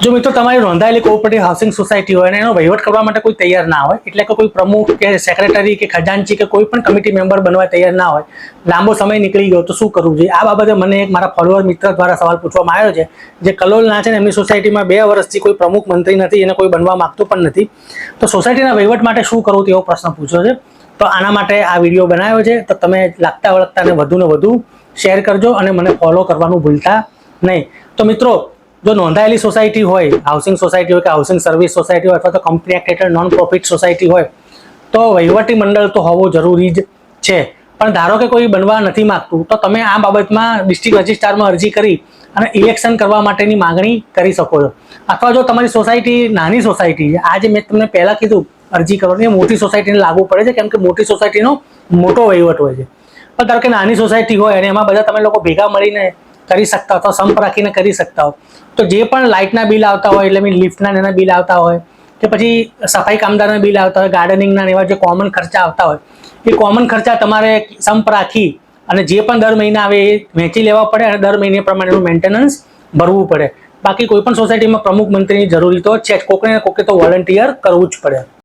જો મિત્રો તમારી નોંધાયેલી કોઓપરેટિવ હાઉસિંગ સોસાયટી હોય અને એનો વહીવટ કરવા માટે કોઈ તૈયાર ના હોય, એટલે કે કોઈ પ્રમુખ કે સેક્રેટરી કે ખજાનચી કે કોઈ પણ કમિટી મેમ્બર બનવા તૈયાર ના હોય, લાંબો સમય નીકળી ગયો તો શું કરવું જોઈએ? આ બાબતે મને એક મારા ફોલોઅર મિત્ર દ્વારા સવાલ પૂછવામાં આવ્યો છે, જે કલોલના છે ને એમની સોસાયટીમાં 2 વર્ષથી કોઈ પ્રમુખ મંત્રી નથી અને કોઈ બનવા માંગતું પણ નથી. તો સોસાયટીના વહીવટ માટે શું કરવું તેવો પ્રશ્ન પૂછ્યો છે. તો આના માટે આ વિડીયો બનાવ્યો છે. તો તમે લાગતા વળગતાને વધુ શેર કરજો અને મને ફોલો કરવાનું ભૂલતા નહીં. તો મિત્રો, જો નોંધાયેલી સોસાયટી હોય, હાઉસિંગ સોસાયટી હોય કે હાઉસિંગ સર્વિસ સોસાયટી હોય અથવા તો કંપની એક્ટ હેઠળ નોન પ્રોફિટ સોસાયટી હોય, તો વહીવટી મંડળ તો હોવો જરૂરી જ છે. પણ ધારો કે કોઈ બનવા નથી માંગતું, તો તમે આ બાબતમાં ડિસ્ટ્રિક્ટ રજિસ્ટ્રારમાં અરજી કરી અને ઇલેક્શન કરવા માટેની માંગણી કરી શકો છો. અથવા જો તમારી સોસાયટી નાની સોસાયટી છે, આજે મેં તમને પહેલા કીધું અરજી કરવાની, એ મોટી સોસાયટીને લાગુ પડે છે, કેમ કે મોટી સોસાયટીનો મોટો વહીવટ હોય છે. પણ ધારો કે નાની સોસાયટી હોય અને એમાં બધા તમે લોકો ભેગા મળીને કરી શકતા હો, અથવા સંપ રાખીને કરી શકતા હો, તો જે પણ લાઇટના બિલ આવતા હોય, એટલે લિફ્ટના એના બિલ આવતા હોય કે પછી સફાઈ કામદારના બિલ આવતા હોય, ગાર્ડનિંગના એવા જે કોમન ખર્ચા આવતા હોય, એ કોમન ખર્ચા તમારે સંપ રાખી અને જે પણ દર મહિના આવે એ વહેંચી લેવા પડે અને દર મહિને પ્રમાણેનું મેન્ટેનન્સ ભરવું પડે. બાકી કોઈ પણ સોસાયટીમાં પ્રમુખ મંત્રીની જરૂરી તો છે જ, કોકને કોકે તો વોલન્ટિયર કરવું જ પડે.